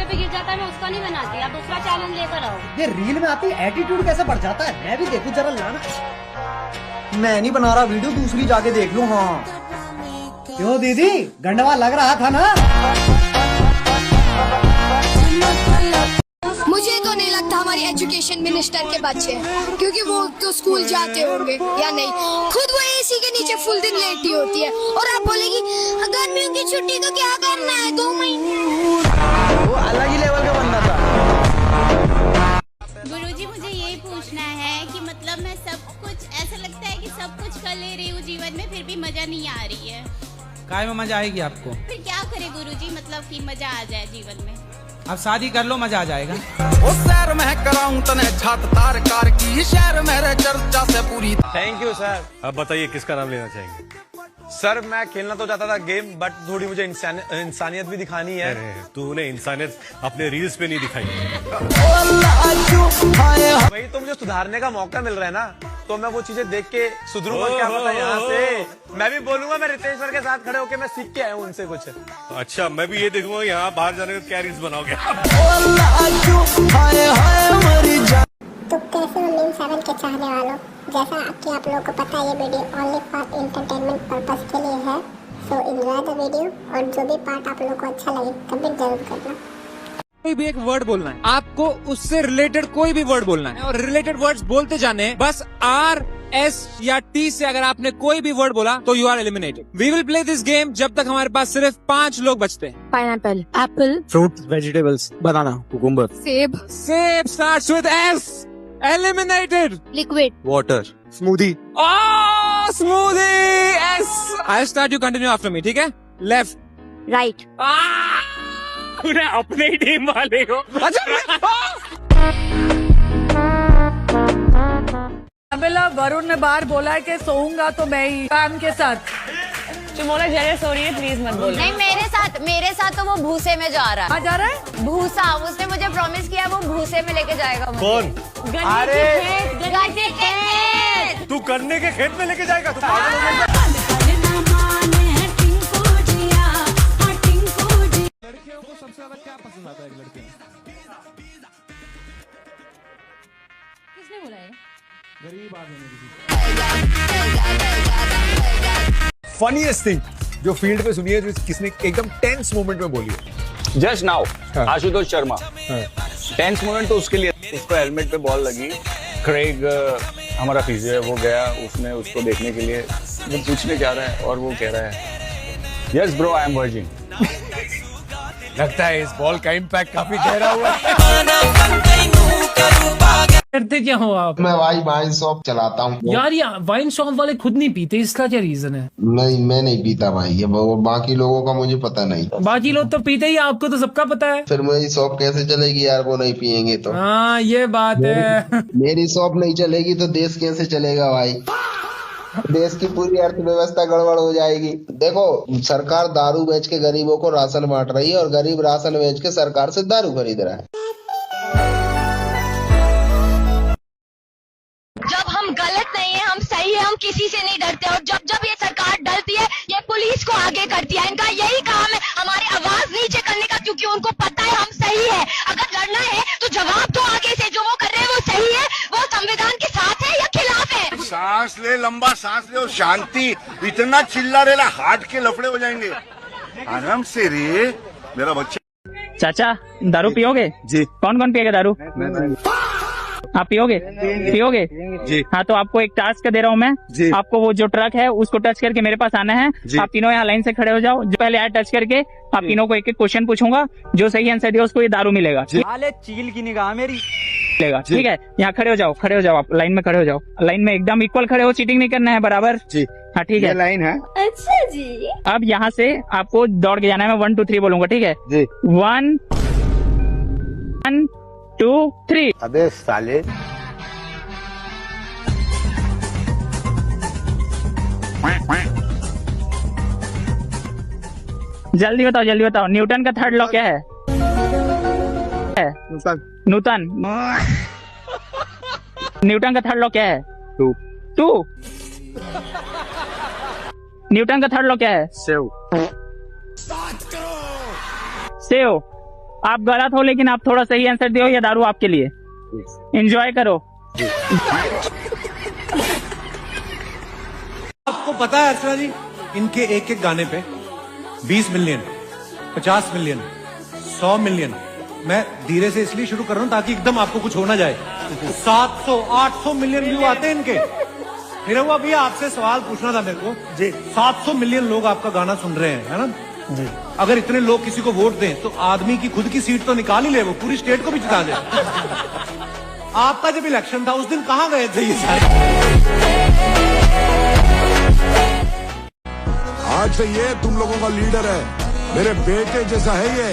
पे गिर जाता है मैं उसका नहीं बनाती, आप दूसरा चैलेंज लेकर आओ। ये रील में आती एटीट्यूड कैसे बढ़ जाता है, मैं भी देखूं जरा लाना। मैं नहीं बना रहा वीडियो, दूसरी जाके देख लूं। हाँ क्यों दीदी, गंडवा लग रहा था ना? मुझे तो नहीं लगता हमारी एजुकेशन मिनिस्टर के बच्चे हैं, क्योंकि वो तो स्कूल जाते होंगे या नहीं। खुद वो एसी के नीचे फुल दिन लेटी होती है और आप बोलेगी गर्मियों की छुट्टी तो क्या करना है 2 महीने। वो अलग ही लेवल का बंदा था। गुरुजी मुझे यही पूछना है कि मतलब मैं सब कुछ ऐसा लगता है कि सब कुछ कर ले रही हूँ जीवन में, फिर भी मजा नहीं आ रही है। काय में मजा आएगी आपको? फिर क्या करे गुरुजी, मतलब कि मजा आ जाए जीवन में। अब शादी कर लो, मजा आ जाएगा। ओ सैर में कराऊं तने छात तार कार की, शहर मेरे चर्चा से पूरी। Thank you sir. अब बताइए किसका नाम लेना चाहेंगे? सर मैं खेलना तो चाहता था गेम, बट थोड़ी मुझे इंसानियत भी दिखानी है। तूने इंसानियत अपने रील्स पे नहीं दिखाई। भाई तो मुझे सुधारने का मौका मिल रहा है ना, तो मैं वो चीजें देख के सुधरूंगा। क्या पता यहाँ से मैं भी बोलूंगा मैं रितेश सर के साथ खड़े होके मैं सीख के आया हूँ उनसे कुछ। अच्छा मैं भी ये देखूंगा यहाँ बाहर जाने का क्या रील्स बनाओगे। तो कैसे हो मीम 7 के चाहने वालों, जैसा कि आप लोगों को पता है ये video only for entertainment purpose के लिए है। सो एंजॉय द वीडियो, और जो भी पार्ट आप लोगों को अच्छा लगे कमेंट जरूर करना। कोई भी एक वर्ड बोलना है आपको, उससे रिलेटेड कोई भी वर्ड बोलना है और रिलेटेड वर्ड्स बोलते जाने। बस R, S या T से अगर आपने कोई भी वर्ड बोला तो you are eliminated. We will play this game जब तक हमारे पास सिर्फ 5 लोग बचते हैं। Pineapple, apple, fruit, vegetables, banana, cucumber, सेब, सेब starts with S, eliminated. Liquid, water, smoothie, smoothie, S। I start, you continue after me, ठीक है? Left, right. अपने ही टीम वाले हो। वरुण ने बाहर बोला है कि सोऊंगा तो मैं ही काम के साथ। चुमोला जरे सो रही है, प्लीज मत बोलो। नहीं मेरे साथ तो वो भूसे में जा रहा कहाँ जा रहा है? है। भूसा, उसने मुझे प्रॉमिस किया वो भूसे में लेके जाएगा मुझे। कौन? अरे गन्ने के खेत। तू गन्ने के खेत में लेके जाएगा? तू पागल हो गया? लड़कियों को सबसे ज्यादा क्या पसंद आता है एक लड़के में? किसने बोला है? गरीब आदमी। फनीएस्ट थिंग जो फील्ड पे सुनी है, जो किसने एकदम टेंस मोमेंट में बोली है? Just now Ashutosh Sharma. Tense moment तो उसके लिए, उसको हेलमेट पे बॉल लगी, क्रेग हमारा फिजियो है वो गया, उसने उसको देखने के लिए वो पूछने जा रहा है और वो कह रहा है yes bro I am virgin. लगता है इस बॉल का इम्पैक्ट काफी गहरा हुआ है। करते क्या हो आप? मैं भाई वाइन शॉप चलाता हूँ यार ये वाइन शॉप वाले खुद नहीं पीते, इसका क्या रीजन है? नहीं मैं नहीं पीता भाई, ये बाकी लोगों का मुझे पता नहीं। बाकी लोग तो पीते ही, आपको तो सबका पता है। फिर मेरी शॉप कैसे चलेगी यार, वो नहीं पियेंगे तो। हाँ ये बात है। मेरी शॉप नहीं चलेगी तो देश कैसे चलेगा भाई? देश की पूरी अर्थव्यवस्था गड़बड़ हो जाएगी। देखो सरकार दारू बेच के गरीबों को राशन बांट रही है और गरीब राशन बेच के सरकार से दारू खरीद रहा है। जब हम गलत नहीं है, हम सही है, हम किसी से नहीं डरते। और जब जब ये सरकार डरती है, ये पुलिस को आगे करती है। इनका यही काम है हमारी आवाज नीचे करने का, क्योंकि उनको पता है हम सही है। अगर लड़ना है तो जवाब तो आगे से, जो वो कर रहे हैं वो सही है, वो संविधान के साथ है या खिलाफ है। सांस ले, लंबा सांस ले और शांति। इतना चिल्ला रहे हार्ट के लफड़े हो जाएंगे। आराम से रे मेरा बच्चा। चाचा दारू पियोगे? जी। कौन कौन पिएगा दारू? आप पियोगे? पियोगे जी। हाँ तो आपको एक टास्क दे रहा हूँ मैं जी। आपको वो जो ट्रक है उसको टच करके मेरे पास आना है। आप तीनों यहाँ लाइन से खड़े हो जाओ। जो पहले आए टच करके आप तीनों को एक एक क्वेश्चन पूछूंगा, जो सही आंसर दिया उसको ये दारू मिलेगा। चील की निगाह मेरी मिलेगा, ठीक है? यहाँ खड़े हो जाओ, आप लाइन में खड़े हो जाओ। लाइन में एकदम इक्वल खड़े हो, चीटिंग नहीं करना है, बराबर जी? हाँ ठीक है, लाइन है। अच्छा जी। अब यहाँ से आपको दौड़ के जाना है। मैं 1 2 3 बोलूंगा, ठीक है जी? 1 2 3। अबे साले जल्दी बताओ। न्यूटन का थर्ड लॉ क्या है? न्यूटन। न्यूटन का थर्ड लॉ क्या है? टू। न्यूटन का थर्ड लॉ क्या है? सेव। आप गलत हो लेकिन आप थोड़ा सही आंसर दो, ये दारू आपके लिए। एंजॉय करो। आपको पता है अर्चना जी, इनके एक एक गाने पे 20 मिलियन, 50 मिलियन, 100 मिलियन। मैं धीरे से इसलिए शुरू कर रहा हूँ ताकि एकदम आपको कुछ हो ना जाए। 700, 800 मिलियन व्यू आते हैं इनके। फिर हुआ भैया आपसे सवाल पूछना था मेरे को जी। 700 मिलियन लोग आपका गाना सुन रहे हैं, है ना जी। अगर इतने लोग किसी को वोट दें तो आदमी की खुद की सीट तो निकाल ही ले, वो पूरी स्टेट को भी जिता दे। आपका जब इलेक्शन था उस दिन कहाँ गए थे ये सारे? आज से ये तुम लोगों का लीडर है, मेरे बेटे जैसा है ये,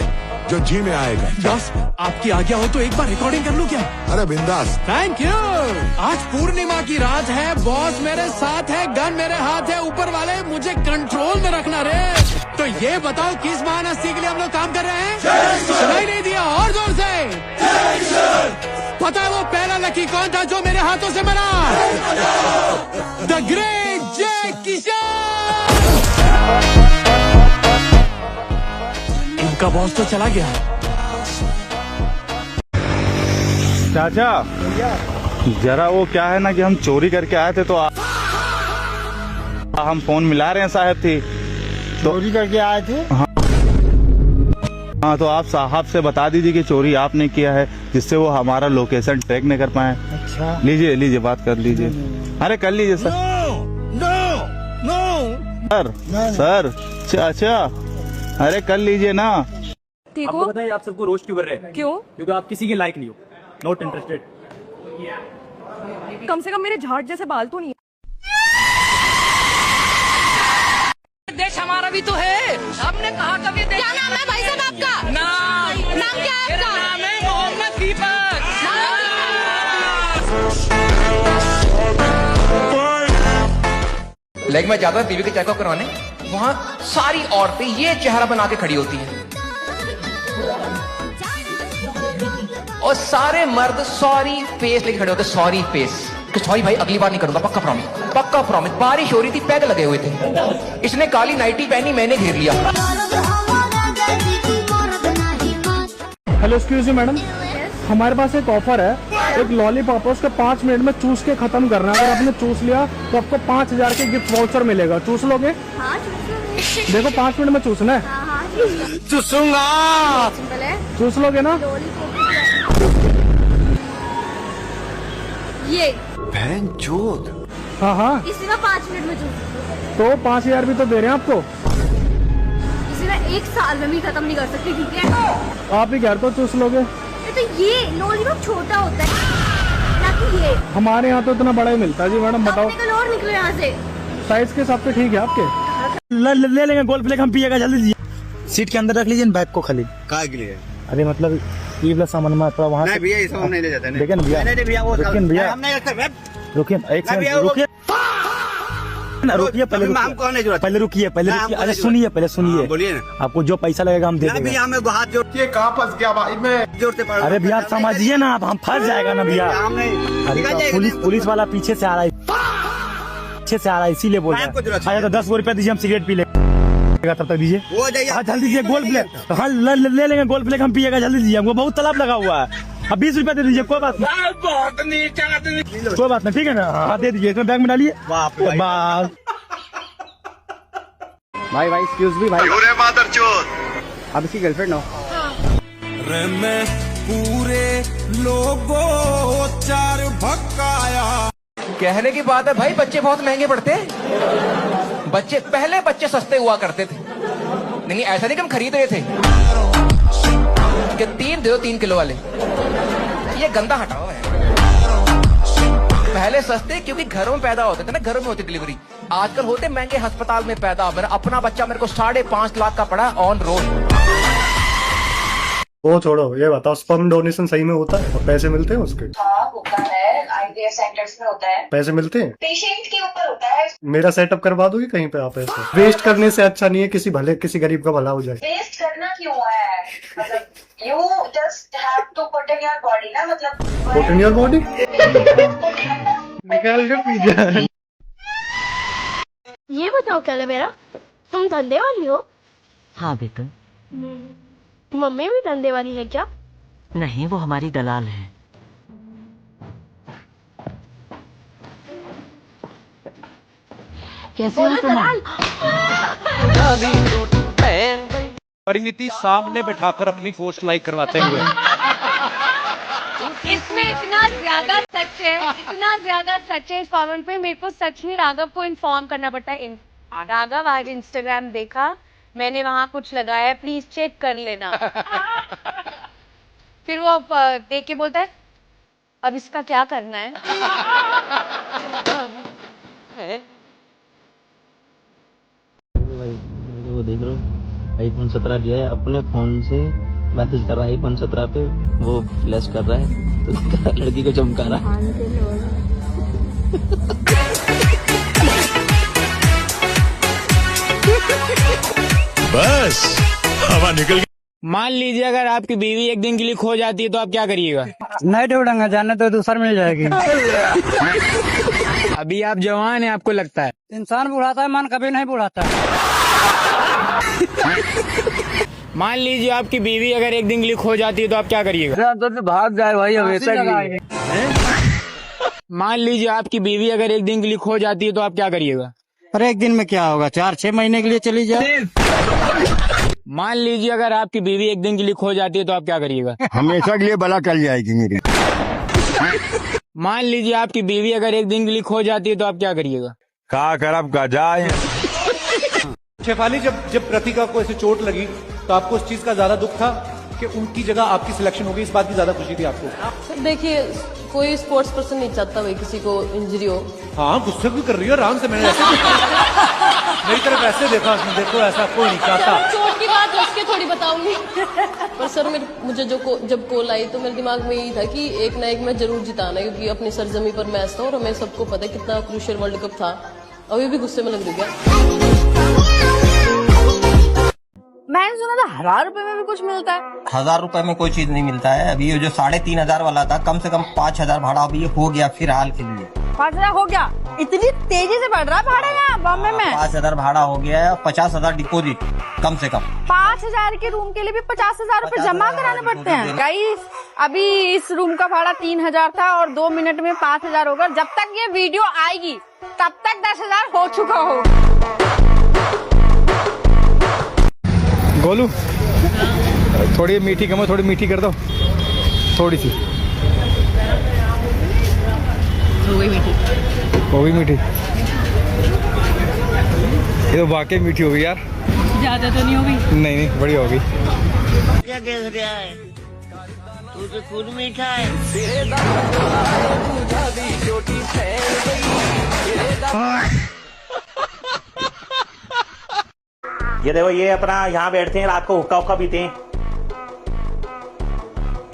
जो जी में आएगा। बस आपकी आज्ञा हो तो एक बार रिकॉर्डिंग कर लूं क्या? अरे बिंदास। Thank you. आज पूर्णिमा की रात है, बॉस मेरे साथ है, गन मेरे हाथ है, ऊपर वाले मुझे कंट्रोल में रखना रे। तो ये बताओ किस महानस्ती के लिए हम लोग काम कर रहे हैं? सुनाई नहीं दिया? और जोर से। पता है वो पहला लकी कौन था जो मेरे हाथों से मरा? द ग्रेट जय किशन। इनका बॉस तो चला गया। चाचा जरा वो क्या है ना कि हम चोरी करके आए थे तो हम फोन मिला रहे हैं साहब थी। चोरी करके आए थे? हाँ तो आप साहब से बता दीजिए कि चोरी आपने किया है, जिससे वो हमारा लोकेशन ट्रैक नहीं कर पाए। अच्छा लीजिए लीजिए बात कर लीजिए। अरे कर लीजिए सर। सर चाचा अरे कर लीजिए ना। ठीक आपको बताइए आप सबको रोस्ट क्यों कर रहे हैं? क्यों? क्योंकि आप किसी के लायक नहीं हो। Not interested. कम से कम मेरे झाड़ जैसे बाल तो नहीं। देश हमारा भी तो है। हमने कहा कभी देश। क्या नाम है भाई साहब आपका? नाम क्या है आपका? नाम है मोहम्मद दीपक। लेकिन मैं जाता टीवी के चेकअप करवाने, वहाँ सारी औरतें ये चेहरा बना के खड़ी होती हैं और सारे मर्द सॉरी फेस लेके खड़े होते। सॉरी फेस कि सॉरी भाई अगली बार नहीं करूंगा, पक्का प्रॉमिस, पक्का प्रॉमिस। बारिश हो रही थी, पैग लगे हुए थे, इसने काली नाइटी पहनी, मैंने घेर लिया। हेलो एक्सक्यूज मी मैडम, हमारे पास एक ऑफर है, एक लॉलीपॉप है, उसको 5 मिनट में चूस के खत्म करना है। अगर आपने चूस लिया तो आपको 5000 के गिफ्ट वाउचर मिलेगा। चूस लोगे? हाँ, देखो 5 मिनट में चूसना है। चूसूंगा। चूस लोगे ना? ये बहन चोद। हाँ हाँ, इसी में 5 मिनट में चूस। तो 5000 भी तो दे रहे हैं आपको। इसी में 1 साल में भी खत्म नहीं कर सकते, ठीक है? आप ही कह रहे हो चूस लोगे? तो ये लॉलीपॉप छोटा होता है ना कि ये। हमारे यहाँ तो इतना बड़ा ही मिलता है जी मैडम। बताओ कल और निकलो यहाँ से। साइज के हिसाब से ठीक है आपके? ले लेंगे गोल्ड प्लेट, हम पिएगा जल्दी। सीट के अंदर रख लीजिए बैग को खाली। काय के लिए? अरे मतलब ये वाला सामान में थोड़ा वहाँ नहीं भैया, ये सब हम नहीं ले जाते। लेकिन भैया भैया हम नहीं रखते। रुकिए एक सेकंड, रुकिए रुकिए पहले पहले रुकिए पहले रुकिए। अरे सुनिए पहले सुनिए, बोलिए ना। आपको जो पैसा लगेगा हम दे देंगे। भैया हमें हाथ जोड़िए, कहाँ फंस गया भाई मैं जोड़ते पड़। अरे भैया आप समझिए ना, आप हम फंस जाएगा ना भैया। अरे पुलिस वाला पीछे से आ रहा है, पीछे से आ रहा है, इसीलिए बोल रहा है। अच्छा तो 10 रुपया दीजिए, हम सिगरेट पी लेंगे। तब तक दीजिए। हाँ जल्दी दीजिए गोल्ड प्लेट। हाँ ले लेंगे गोल्ड प्लेट, हम पिएगा जल्दी दीजिए। हमको बहुत तालाब लगा हुआ है। अब 20 रुपया दे दीजिए, कोई बात नहीं, कोई बात नहीं, ठीक है ना? हाँ दे दीजिए, इसमें बैग में डालिए। भाई एक्सक्यूज मी भाई, अब इसकी गर्लफ्रेंड हो? मैं पूरे लोगों चार भक्काया। कहने की बात है भाई, बच्चे बहुत महंगे पड़ते हैं। पहले बच्चे सस्ते हुआ करते थे। नहीं ऐसा नहीं कि हम खरीद रहे थे कि 3 दे दो 3 किलो वाले। ये गंदा हटाओ है। पहले सस्ते क्योंकि घरों में पैदा होते थे ना, घरों में होती डिलीवरी। आजकल होते महंगे अस्पताल में पैदा। मेरा अपना बच्चा मेरे को 5.5 लाख का पड़ा ऑन रोड। वो छोड़ो, ये बताओ स्पर्म डोनेशन सही में होता है और पैसे मिलते हैं उसके? हाँ होता है, IVF सेंटर्स में होता है। पैसे मिलते हैं? पेशेंट के ऊपर होता है। मेरा सेटअप करवा दोगे कहीं पे आप? ऐसे वेस्ट करने से अच्छा नहीं है किसी गरीब का भला हो जाए। वेस्ट करना क्यों है? मतलब you just have to put in your body ना, मतलब Put in your body? निकाल के पी जा। ये बताओ क्या है मेरा, तुम धंधे वाली हो? हाँ बेटा। मम्मी भी धंधे वाली है क्या? नहीं, वो हमारी दलाल है। कैसे हो तुम? परिणीति सामने बैठाकर अपनी पोस्ट लाइक करवाते हुए। इसमें इतना ज्यादा सच है, इतना ज्यादा सच है इस कमेंट पे। मेरे को सच में राघव को इन्फॉर्म करना पड़ता है। राघव आज इंस्टाग्राम देखा, मैंने वहाँ कुछ लगाया, प्लीज चेक कर लेना। फिर वो देख के बोलता है अब इसका क्या करना है? वो देख लो, iPhone 17 लिया है, अपने फोन से मैसेज कर रहा है iPhone 17 पे, वो फ्लैश कर रहा है तो लड़की को चमका रहा है। बस हवा निकल गई। मान लीजिए अगर आपकी बीवी एक दिन के लिए खो जाती है तो आप क्या करिएगा? नहीं ढूंढूंगा, जाने तो दूसरा मिल जाएगी। अभी आप जवान हैं, आपको लगता है इंसान बुढ़ाता है, मन कभी नहीं बुढ़ाता। मान लीजिए आपकी बीवी अगर एक दिन के लिए खो जाती है तो आप क्या करिएगा? तो भाग जाए भाई, हमेशा। मान लीजिए आपकी बीवी अगर एक दिन के लिए खो जाती है तो आप क्या करिएगा? अरे एक दिन में क्या होगा, 4-6 महीने के लिए चली जाए। मान लीजिए अगर आपकी बीवी एक दिन के लिए खो जाती है तो आप क्या करिएगा? हमेशा के लिए भला टल जाएगी मेरी। मान लीजिए आपकी बीवी अगर एक दिन के लिए खो जाती है तो आप क्या करिएगा? का करब का जाए। शेफाली, जब प्रतिका को ऐसे चोट लगी तो आपको उस चीज का ज्यादा दुख था कि उनकी जगह आपकी सिलेक्शन हो गई, इस बात की ज्यादा खुशी थी आपको? देखिए, कोई स्पोर्ट्स पर्सन नहीं चाहता भाई किसी को इंजरी हो। हाँ, गुस्से भी कर रही हो आराम से। मैंने मेरी तरफ ऐसे देखा उसने, देखो ऐसा कोई नहीं चाहता। चोट की बात हंस के थोड़ी बताऊंगी। पर सर, मुझे जब कॉल आई तो मेरे दिमाग में यही था कि एक ना एक मैच जरूर जिताना, क्योंकि अपनी सरजमी पर मैच था और हमें सबको पता है कितना क्रूशियल वर्ल्ड कप था। अभी भी गुस्से में लग रही है। मैंने सुना था 1000 रुपए में भी कुछ मिलता है। 1000 रुपए में कोई चीज नहीं मिलता है। अभी ये जो 3500 वाला था, कम से कम 5000 भाड़ा अभी हो गया फिलहाल के लिए। 5000 हो गया? इतनी तेजी से बढ़ रहा है भाड़ा यहाँ बॉम्बे में। 5000 भाड़ा हो गया है, 50,000 डिपोजिट कम से कम। 5000 के रूम के लिए भी 50,000 रुपए जमा कराने पड़ते हैं। गाइस, अभी इस रूम का भाड़ा 3000 था और 2 मिनट में 5000 होगा। जब तक ये वीडियो आएगी तब तक 10,000 हो चुका हो। गोलू, थोड़ी मीठी कम, थोड़ी मीठी कर दो, थोड़ी सी। हो गई मीठी, हो गई मीठी। ये तो वाकई मीठी हो गई यार। ज्यादा तो नहीं होगी? नहीं, बढ़िया हो गई। क्या कह रहा है तू? तो खुद मीठा है। ये देखो, ये अपना यहाँ बैठते हैं, रात को हुक्का हुक्का पीते हैं।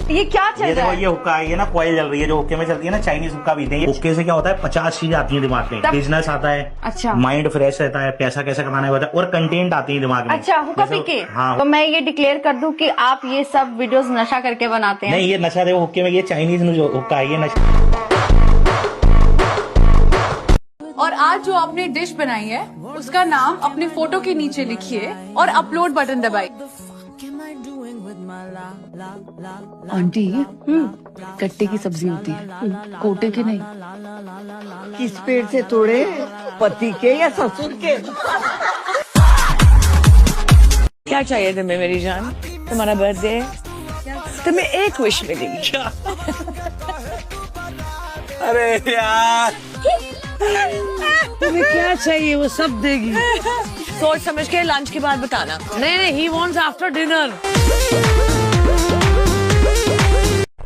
ये क्या चल रहा है? ये देखो, ये हुक्का है, ये ना कॉइल जल रही है जो हुक्के में चलती है ना, चाइनीज हुक्का पीते हैं। हुक्के से क्या होता है, 50 चीजें आती हैं दिमाग में। बिजनेस आता है, अच्छा, माइंड फ्रेश रहता है, पैसा कैसे कमाना होता है, और कंटेंट आती है दिमाग में। अच्छा, हुक्का पी के? हाँ। तो मैं ये डिक्लेयर कर दूं कि आप ये सब वीडियोस नशा करके बनाते हैं? नहीं, ये नशा देखो हुक्के में, ये चाइनीज हुक्का है, ये नशा। और आज जो आपने डिश बनाई है उसका नाम अपने फोटो के नीचे लिखिए और अपलोड बटन दबाइए। आंटी, कट्टे की सब्जी होती है, कोटे की नहीं। किस पेड़ से तोड़े, पति के या ससुर के? क्या चाहिए तुम्हें मेरी जान? तुम्हारा बर्थडे है, तुम्हें एक विश मिलेगी। अरे यार, तुम्हें क्या चाहिए वो सब देगी। सोच समझ के लंच के बाद बताना। नहीं, ही वांट्स आफ्टर डिनर।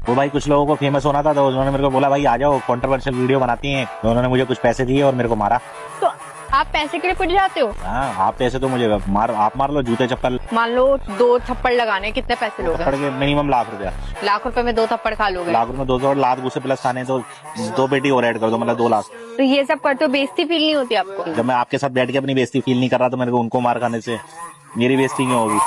वो भाई कुछ लोगों को फेमस होना था तो उन्होंने मेरे को बोला भाई आ जाओ कंट्रोवर्शियल वीडियो बनाती हैं, तो उन्होंने मुझे कुछ पैसे दिए और मेरे को मारा। तो आप पैसे के लिए पिट जाते हो? हाँ, आप पैसे तो मुझे आप मार लो, जूते चप्पल। मान लो 2 थप्पड़ लगाने, कितने पैसे लोगे? थप्पड़ के मिनिमम ₹1,00,000। ₹1,00,000 में 2 थप्पड़ खा लोगे? ₹1,00,000 में 2 लाख गुस्से प्लस खाने, तो 2 पेटी और ऐड कर दो, मतलब 2 लाख। तो ये सब करते हो, बेइज्जती फील नहीं होती आपको? जब मैं आपके साथ बैठ के अपनी बेइज्जती फील नहीं कर रहा तो मेरे को उनको मार खाने से मेरी बेइज्जती क्यों होगी?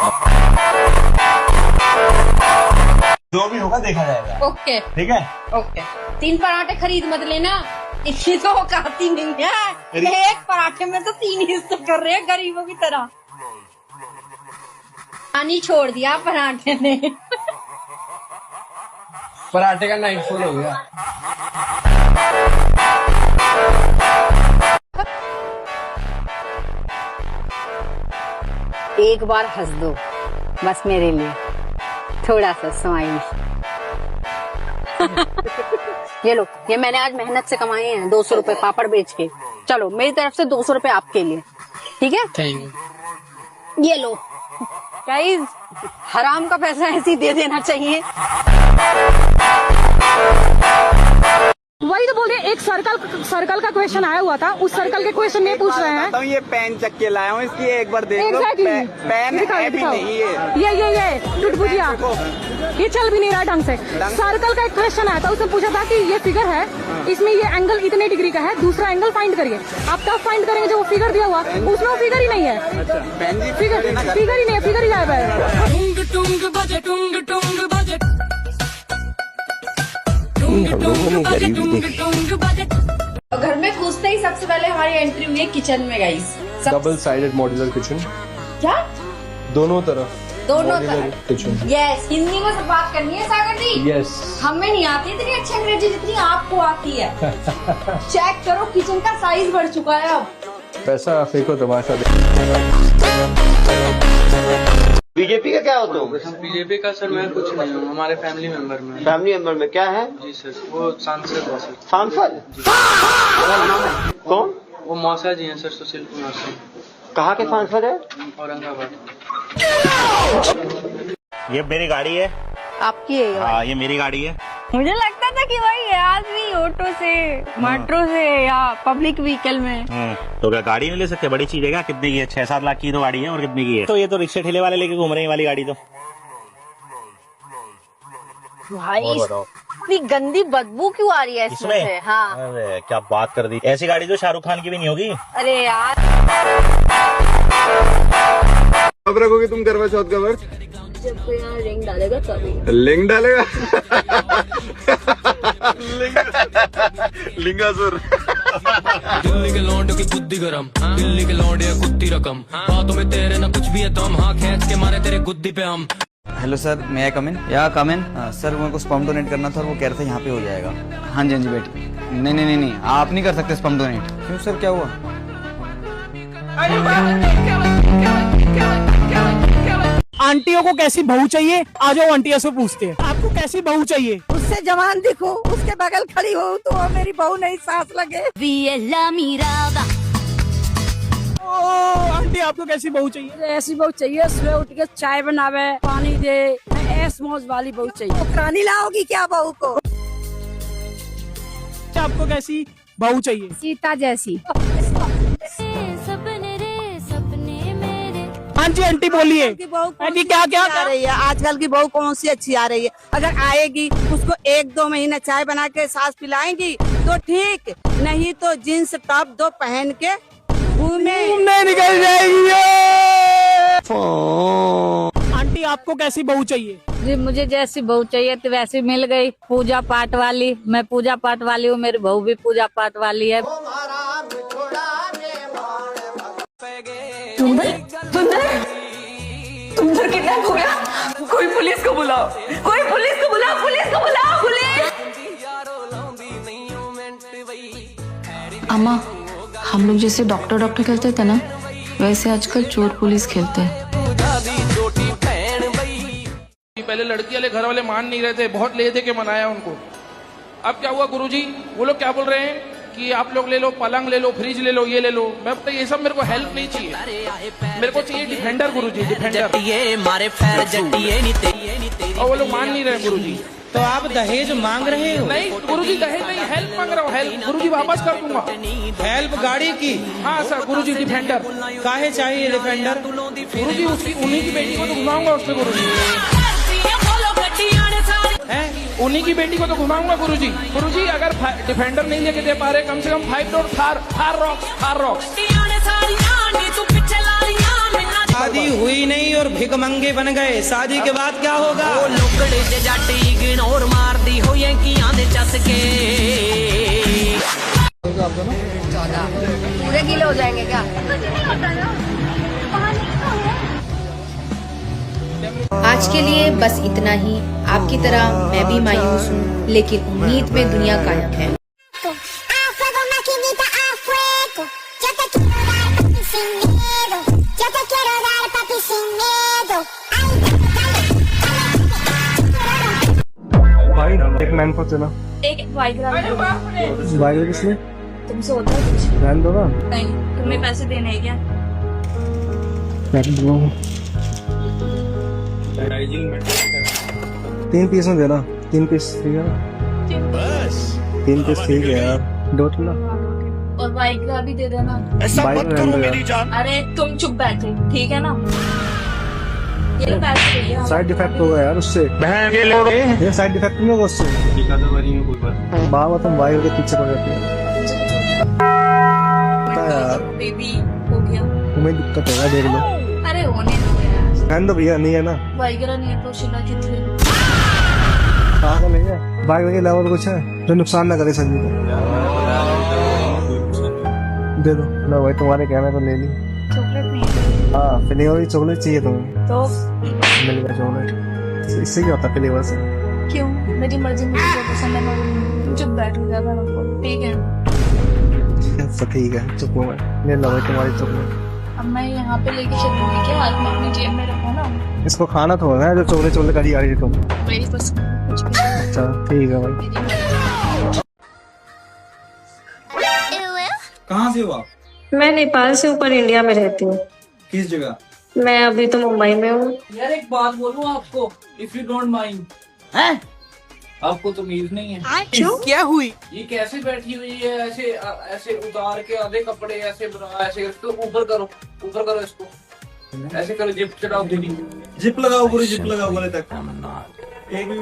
जो भी होगा देखा जाएगा। ओके, ठीक है, ओके। 3 पराठे खरीद मत लेना, इतनी तो औकात ही नहीं है। एक पराठे में तो 3 हिस्से कर रहे हैं गरीबों की तरह। पानी छोड़ दिया पराठे ने। पराठे का नाइट फुल हो गया। एक बार हंस दो बस मेरे लिए, थोड़ा सा स्माइल। ये लो, ये मैंने आज मेहनत से कमाए हैं 200 रुपए पापड़ बेच के। चलो मेरी तरफ से 200 रुपए आपके लिए, ठीक है? Thank you. ये लो गाइस, हराम का पैसा ऐसे ही दे देना चाहिए। वही तो बोल रहे, एक सर्कल का क्वेश्चन आया हुआ था, उस सर्कल के क्वेश्चन में पूछ रहे हैं। ये पेन चक के लाया हूँ, इसकी एक बार देख लो। पेन है भी नहीं ये टुटपुटिया, ये चल भी नहीं रहा ढंग से। सर्कल का एक क्वेश्चन आया था, उसने पूछा था कि ये फिगर है, इसमें ये एंगल इतने डिग्री का है, दूसरा एंगल फाइंड करिए। आप तब फाइंड करेंगे जो वो फिगर दिया हुआ, उसमें वो फिगर ही नहीं है। फिगर ही नहीं है, फिगर ही गायब है। घर में घुसते ही सबसे पहले हमारी एंट्री हुई है किचन में guys. Double sided modular kitchen. क्या? दोनों तरफ किचन। यस, हिंदी में सब बात करनी है सागर जी। यस, हमें नहीं आती इतनी अच्छी अंग्रेजी जितनी आपको आती है। चेक करो, किचन का साइज बढ़ चुका है अब। पैसा फेंको तमाशा बीजेपी का क्या हो तुम? बीजेपी का सर मैं कुछ नहीं हूँ, हमारे फैमिली मेंबर में। फैमिली मेंबर में क्या है? जी सर, वो सांसद है सर। सांसद? कौन? वो मौसा जी हैं सर, सुशील कुमार सिंह। कहाँ के सांसद है? औरंगाबाद। ये मेरी गाड़ी है। आपकी है? हाँ, ये मेरी गाड़ी है। मुझे लगता था कि वही आदमी ऑटो से, मेट्रो से या पब्लिक व्हीकल में। तो क्या गाड़ी नहीं ले सकते? बड़ी चीज है क्या? कितने की है? 6-7 लाख की तो गाड़ी है, और कितने की है? तो ये तो रिक्शे ठेले वाले लेके घूम रहे हैं वाली गाड़ी। तो भाई इतनी गंदी बदबू क्यों आ रही है इसमें से? हाँ, अरे क्या बात कर दी। ऐसी गाड़ी तो शाहरुख खान की भी नहीं होगी। अरे यार, कब रखोगे तुम करवा चौथ का व्रत? जब कोई यहाँ रिंग डालेगा तभी। लिंग डालेगा? लिंगासुर। दिल्ली के लौंडे की बुद्धि गरम, दिल्ली के लौंडे कुत्ती रकम, बातों में तेरे ना कुछ भी है दम, हाँ खींच के मारे तेरे गुद्दी पे हम। हेलो सर, मैं आई कम इन? या कम इन? सर मेरे को स्पर्म डोनेट करना था और वो कह रहे थे यहाँ पे हो जाएगा। हाँ जी बेटी। नहीं, आप नहीं कर सकते स्पर्म डोनेट। क्यों सर, क्या हुआ? आंटियों को कैसी बहू चाहिए? आ जाओ आंटियों से पूछते हैं, आपको कैसी बहू चाहिए? उससे जवान दिखो, उसके बगल खड़ी हो तो वो मेरी बहू नहीं सांस लगे। आंटी आपको कैसी बहू चाहिए? ऐसी बहू चाहिए सुबह उठ के चाय बनावे, पानी दे, ऐस मौज वाली बहू चाहिए। रानी लाओगी क्या बहू को? आपको कैसी बहू चाहिए? सीता जैसी। हाँ जी आंटी बोलिए। आंटी क्या आ रही है आजकल की बहू? कौन सी अच्छी आ रही है? अगर आएगी उसको 1-2 महीना चाय बना के सास पिलाएंगी तो ठीक, नहीं तो जींस टॉप 2 पहन के घूमने निकल जाएगी। आंटी आपको कैसी बहू चाहिए? जी मुझे जैसी बहू चाहिए तो वैसी मिल गई, पूजा पाठ वाली। मैं पूजा पाठ वाली हूँ, मेरी बहू भी पूजा पाठ वाली है। तुम कितना हो गया? कोई पुलिस को बुलाओ, कोई पुलिस को बुलाओ, पुलिस को बुलाओ, पुलिस। अम्मा, हम लोग जैसे डॉक्टर खेलते थे ना, वैसे आजकल चोर पुलिस खेलते हैं। पहले लड़की वाले घर वाले मान नहीं रहे थे, बहुत ले दे के मनाया उनको। अब क्या हुआ गुरुजी? वो लोग क्या बोल रहे हैं कि आप लोग ले लो, पलंग ले लो, फ्रिज ले लो, ये ले लो। मैं बोलता ये सब मेरे को हेल्प नहीं चाहिए, मेरे को चाहिए डिफेंडर गुरुजी, डिफेंडर। और वो लोग मान नहीं रहे गुरुजी। तो आप दहेज मांग रहे हो? नहीं गुरुजी, दहेज नहीं, हेल्प मांग रहा हूँ। हेल्प गुरुजी, वापस कर दूंगा। हेल्प गाड़ी की? हाँ सर गुरुजी, डिफेंडर। काहे चाहिए डिफेंडर? गुरुजी उसकी उन्हीं की बेटी को तो घुमाऊंगा उससे गुरुजी। उन्हीं की बेटी को तो घुमाऊंगा गुरुजी। गुरुजी अगर डिफेंडर नहीं लेके दे पा रहे, कम से कम 5 डोर थार रॉक्स। शादी हुई नहीं और भिखमंगे बन गए, शादी के बाद क्या होगा? इग्नोर मार दी हो चसके। पूरे गीले हो जाएंगे क्या? आज के लिए बस इतना ही। आपकी तरह मैं भी मायूस हूँ, लेकिन उम्मीद में दुनिया कायम है। भाई एक मैन को देना। एक वाइग्रा बाइक किसने? तुमसे होता है कुछ? रहने दो ना। नहीं, तुम्हें पैसे देने हैं क्या? 3 पीस में देना। 3 पीस ठीक है ना? 3 पीस ठीक है यार। दो ना। और वाइग्रा भी दे देना। बाइक रहने दो यार। अरे तुम चुप बैठे, ठीक है ना? ये लो पैसे भैया। साइड इफेक्ट होगा यार उससे। ये साइड इफेक्ट नहीं होगा उससे। बाबा तुम बाइक के पीछे पड़ जाती है यार। बेबी हो गया। तुम्हें दिक्कत होगा, देख लो। अरे होने दो यार। रहने दो भैया, नहीं है ना? वाइग्रा नहीं है तो शिला कितने? कहाँ का नहीं है? बाइक के अलावा कुछ है जो नुकसान ना करे संजू को? दे दो ना भाई, तुम्हारे कहने तो ले ली। चॉकलेट नहीं? हाँ, फ्लेवर की चॉकलेट चाहिए तुम्हें तो मिल गया चॉकलेट। इससे क्या होता फ्लेवर से? क्यों? मेरी मर्जी, मुझे जो पसंद है मैं तुम चुप बैठो ज्यादा नको, ठीक है? अच्छा ठीक है, चुप हो मैं। ले लो भाई तुम्हारी चॉकलेट। अब मैं यहाँ पे लेके चलूंगी क्या? हाथ में अपनी जेब में रखो ना। इसको खाना थोड़ा है जो चॉकलेट चॉकलेट करी आ रही है तुम। मेरी पसंद कुछ भी। अच्छा ठीक है भाई। कहाँ से हो आप? मैं नेपाल से ऊपर इंडिया में रहती हूँ। किस जगह? मैं अभी तो मुंबई में हूँ। यार एक बात बोलूं आपको, इफ यू डोंट माइंड। आपको तो मीज नहीं है। क्यों? क्या हुई? ये कैसे बैठी हुई है ऐसे ऐसे उतार के आधे कपड़े ऐसे बना, ऐसे इसको ऊपर करो, ऊपर करो इसको, ऐसे करो, जिप चढ़ाओ पूरी, जिप लगाओ, पूरी जिप लगाओ गले तक। एक भी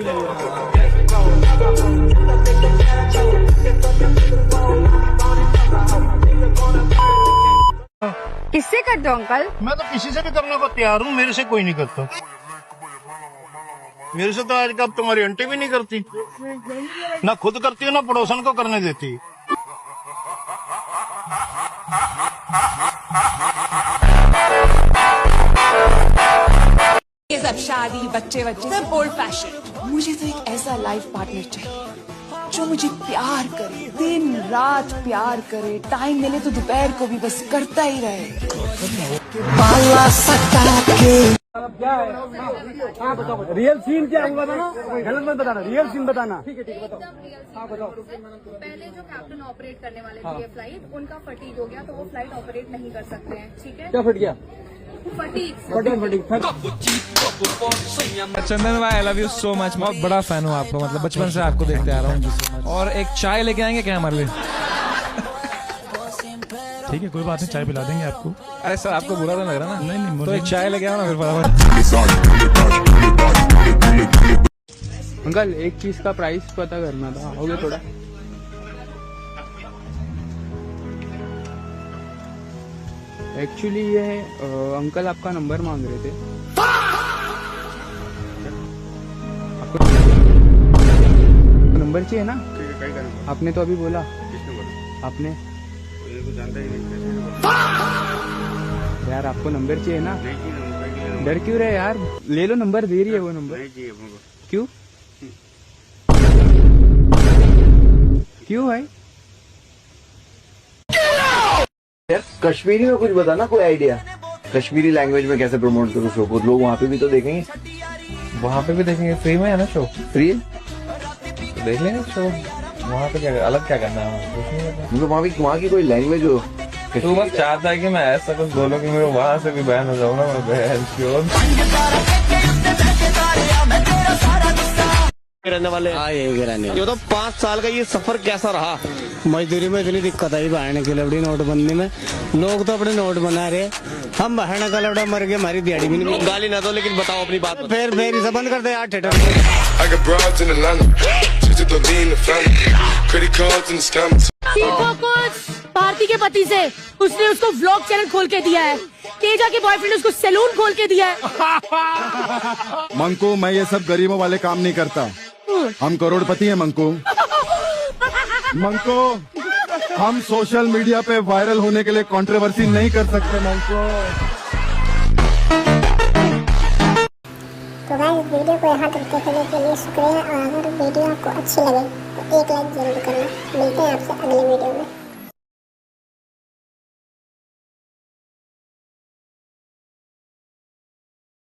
किससे करते हो अंकल? मैं तो किसी से भी करने को तैयार हूँ, मेरे से कोई नहीं करता। मेरे से तो आज कब तुम्हारी आंटी भी नहीं करती, ना खुद करती है ना पड़ोसन को करने देती। ये सब शादी बच्चे सब ओल्ड फैशन। मुझे तो एक ऐसा लाइफ पार्टनर चाहिए जो मुझे प्यार करे, दिन रात प्यार करे, टाइम मिले तो दोपहर को भी बस करता ही रहे। रियल सीन क्या हुआ था ना? गलत मत बताना, रियल सीन बताना। ठीक है बताओ। हाँ बताओ। पहले जो कैप्टन ऑपरेट करने वाले थे ये फ्लाइट, उनका फटीग हो गया तो वो फ्लाइट ऑपरेट नहीं कर सकते हैं, ठीक है? क्या फट गया? फटीग। चंदन भाई I love you so much. बहुत बड़ा फैन हूँ आपको, मतलब बचपन से आपको देखते आ रहा हूँ। और एक चाय लेके आएंगे क्या हमारे लिए? ठीक है कोई बात नहीं, चाय पिला देंगे आपको। अरे सर आपको बुरा तो लग रहा ना? नहीं तो एक चाय लेके आओ ना फिर बराबर। अंकल एक चीज का प्राइस पता करना था, हो गया थोड़ा? एक्चुअली ये अंकल आपका नंबर मांग रहे थे। आपको नंबर चाहिए ना? आपने तो अभी बोला। आपने यार आपको नंबर चाहिए ना? डर क्यों रहे यार? ले लो, नंबर दे रही है वो नंबर। क्यों क्यों भाई? यार कश्मीरी में कुछ बताना, कोई आइडिया? कश्मीरी लैंग्वेज में कैसे प्रमोट करूँ शो को? लोग वहाँ पे भी तो देखेंगे। वहाँ पे भी देखेंगे, फ्री में है ना शो? फ्री है तो देख लेंगे शो। वहाँ पे क्या अलग क्या करना है? मतलब वहाँ की कोई लैंग्वेज हो? तू बस चाहता है कि मैं ऐसा कुछ बोलूँ कि मेरे वहाँ से भी बैन हो जाऊँ ना, मैं बहन रहने वाले। यही रहने। ये तो 5 साल का ये सफर कैसा रहा? मजदूरी में इतनी दिक्कत आई बहन की लवड़ी नोटबंदी में। लोग तो अपने नोट बना रहे, हम बहन का लवड़ा मर गए, हमारी दिहाड़ी भी नहीं। गाली ना दो, लेकिन बताओ अपनी बात। फिर इसे बंद कर दे यार थिएटर। सीखो कुछ भारती के पति से। उसने उसको व्लॉग चैनल खोल के दिया है। तेजा के बॉयफ्रेंड उसको सैलून खोल के दिया है। मंकू मैं ये सब गरीबों वाले काम नहीं करता, हम करोड़पति हैं मंकू। मंकू हम सोशल मीडिया पे वायरल होने के लिए कंट्रोवर्सी नहीं कर सकते मंकू। तो भाई वीडियो को यहाँ तक देखने के लिए शुक्रिया। और अगर वीडियो आपको अच्छी लगे तो एक लाइक जरूर करना। मिलते हैं आपसे अगले वीडियो में।